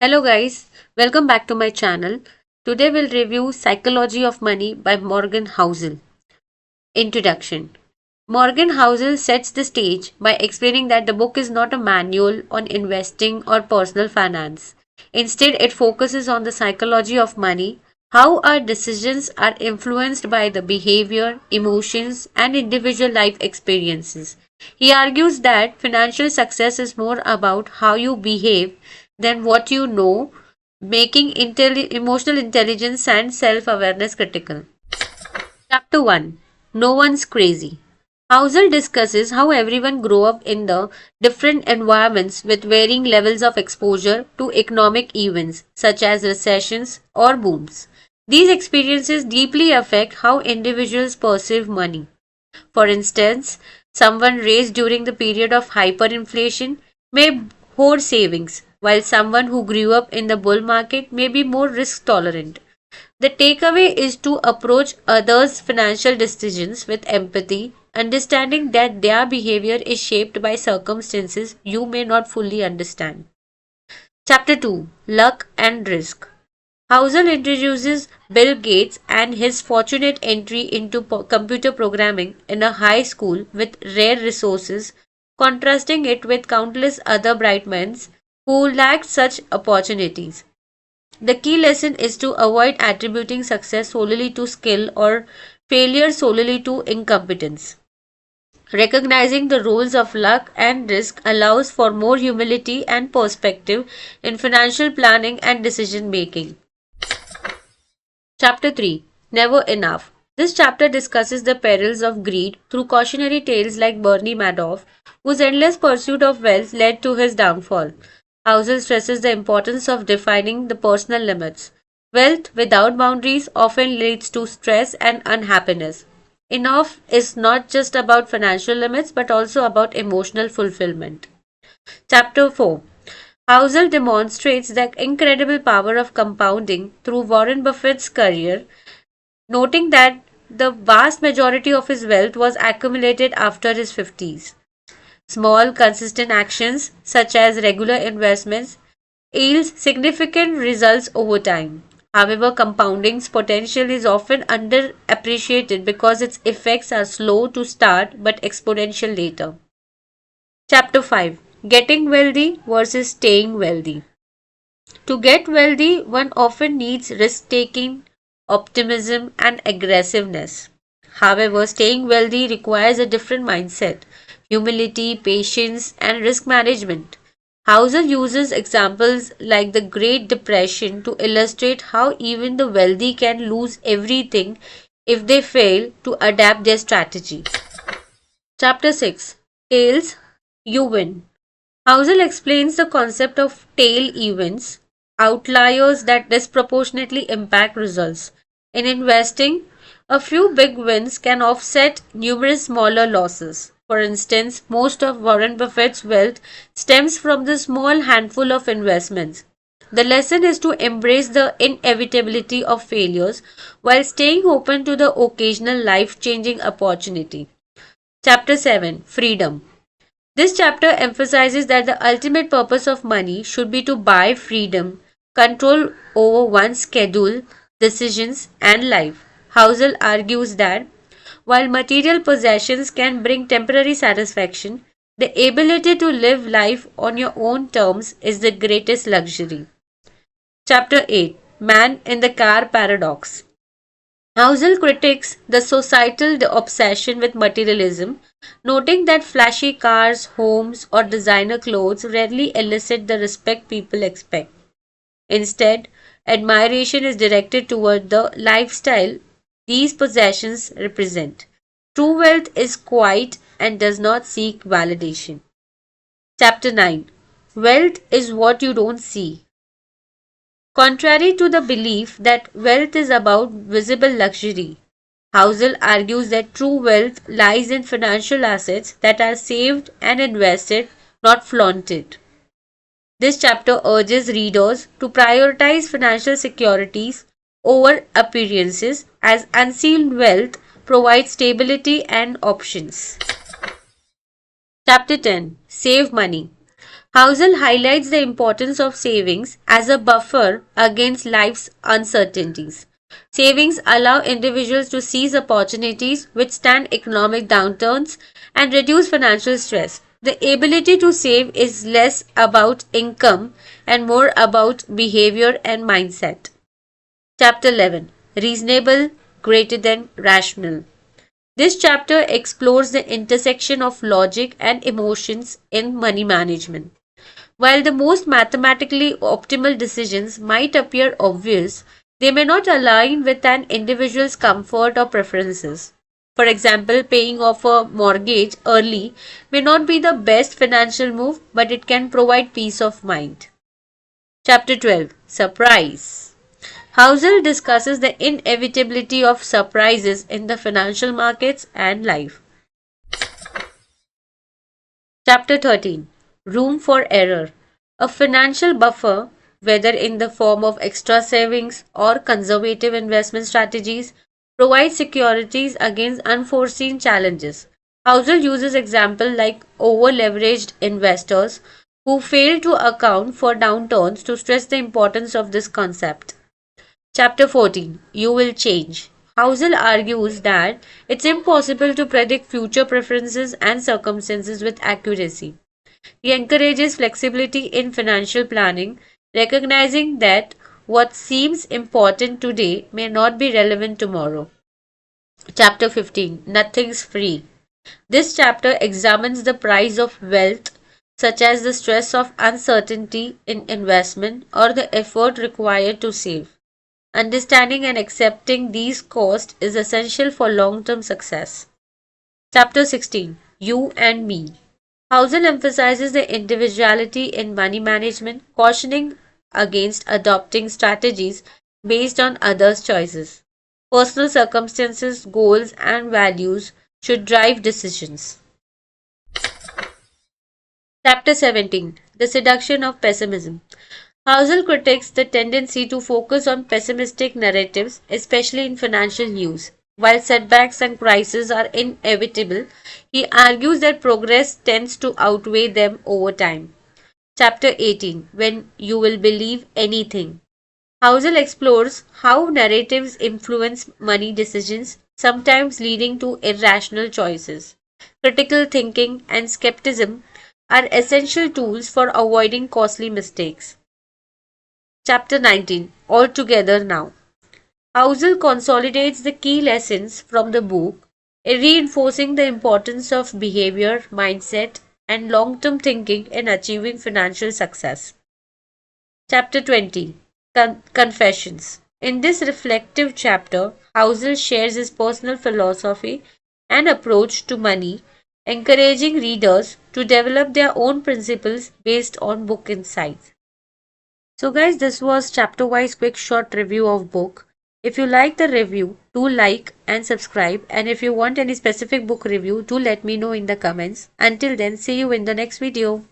Hello guys, welcome back to my channel. Today we'll review Psychology of Money by Morgan Housel. Introduction. Morgan Housel sets the stage by explaining that the book is not a manual on investing or personal finance. Instead, it focuses on the psychology of money, how our decisions are influenced by the behavior, emotions, and individual life experiences. He argues that financial success is more about how you behave than what you know, making emotional intelligence and self awareness critical. Chapter 1. No One's Crazy. Housel discusses how everyone grew up in the different environments with varying levels of exposure to economic events such as recessions or booms. These experiences deeply affect how individuals perceive money. For instance, someone raised during the period of hyperinflation may hoard savings, while someone who grew up in the bull market may be more risk tolerant. The takeaway is to approach others' financial decisions with empathy, understanding that their behavior is shaped by circumstances you may not fully understand. Chapter 2. Luck and Risk. Housel introduces Bill Gates and his fortunate entry into computer programming in a high school with rare resources, contrasting it with countless other bright minds who lacked such opportunities. The key lesson is to avoid attributing success solely to skill or failure solely to incompetence. Recognizing the roles of luck and risk allows for more humility and perspective in financial planning and decision making. Chapter 3. Never Enough. This chapter discusses the perils of greed through cautionary tales like Bernie Madoff, whose endless pursuit of wealth led to his downfall. Housel stresses the importance of defining the personal limits. Wealth without boundaries often leads to stress and unhappiness. Enough is not just about financial limits but also about emotional fulfillment. Chapter 4. Housel demonstrates the incredible power of compounding through Warren Buffett's career, noting that the vast majority of his wealth was accumulated after his 50s. Small, consistent actions, such as regular investments, yields significant results over time. However, compounding's potential is often underappreciated because its effects are slow to start but exponential later. Chapter 5. Getting Wealthy versus Staying Wealthy. To get wealthy, one often needs risk taking, optimism, and aggressiveness. However, staying wealthy requires a different mindset: humility, patience, and risk management. Hauser uses examples like the Great Depression to illustrate how even the wealthy can lose everything if they fail to adapt their strategy. Chapter 6. Tails, You Win. Housel explains the concept of tail events, outliers that disproportionately impact results. In investing, a few big wins can offset numerous smaller losses. For instance, most of Warren Buffett's wealth stems from the small handful of investments. The lesson is to embrace the inevitability of failures while staying open to the occasional life changing opportunity. Chapter 7. Freedom. This chapter emphasizes that the ultimate purpose of money should be to buy freedom, control over one's schedule, decisions, and life. Housel argues that while material possessions can bring temporary satisfaction, the ability to live life on your own terms is the greatest luxury. Chapter 8. Man in the Car Paradox. Housel critiques the societal obsession with materialism, noting that flashy cars, homes, or designer clothes rarely elicit the respect people expect. Instead, admiration is directed toward the lifestyle these possessions represent. True wealth is quiet and does not seek validation. Chapter 9. Wealth is what you don't see. Contrary to the belief that wealth is about visible luxury, Housel argues that true wealth lies in financial assets that are saved and invested, not flaunted. This chapter urges readers to prioritize financial securities over appearances as unseen wealth provides stability and options. Chapter 10. Save Money. Housel highlights the importance of savings as a buffer against life's uncertainties. Savings allow individuals to seize opportunities, withstand economic downturns, and reduce financial stress. The ability to save is less about income and more about behavior and mindset. Chapter 11, Reasonable greater than rational. This chapter explores the intersection of logic and emotions in money management. While the most mathematically optimal decisions might appear obvious, they may not align with an individual's comfort or preferences. For example, paying off a mortgage early may not be the best financial move, but it can provide peace of mind. Chapter 12, Surprise. Housel discusses the inevitability of surprises in the financial markets and life. Chapter 13, Room for Error. A financial buffer, whether in the form of extra savings or conservative investment strategies, provides securities against unforeseen challenges. Housel uses examples like over-leveraged investors who fail to account for downturns to stress the importance of this concept. Chapter 14, You Will Change. Housel argues that it's impossible to predict future preferences and circumstances with accuracy. He encourages flexibility in financial planning, recognizing that what seems important today may not be relevant tomorrow. Chapter 15, Nothing's Free. This chapter examines the price of wealth, such as the stress of uncertainty in investment or the effort required to save. Understanding and accepting these costs is essential for long term success. Chapter 16, You and Me. Housel emphasizes the individuality in money management, cautioning against adopting strategies based on others' choices. Personal circumstances, goals, and values should drive decisions. Chapter 17, The Seduction of Pessimism. Housel critiques the tendency to focus on pessimistic narratives, especially in financial news. While setbacks and crises are inevitable, he argues that progress tends to outweigh them over time. Chapter 18, When You Will Believe Anything. Housel explores how narratives influence money decisions, sometimes leading to irrational choices. Critical thinking and skepticism are essential tools for avoiding costly mistakes. Chapter 19, All Together Now. Housel consolidates the key lessons from the book, reinforcing the importance of behavior, mindset, and long term thinking in achieving financial success. Chapter 20, Confessions. In this reflective chapter, Housel shares his personal philosophy and approach to money, encouraging readers to develop their own principles based on book insights. So guys, this was chapter wise quick short review of book. If you like the review, do like and subscribe, and if you want any specific book review, do let me know in the comments. Until then, see you in the next video.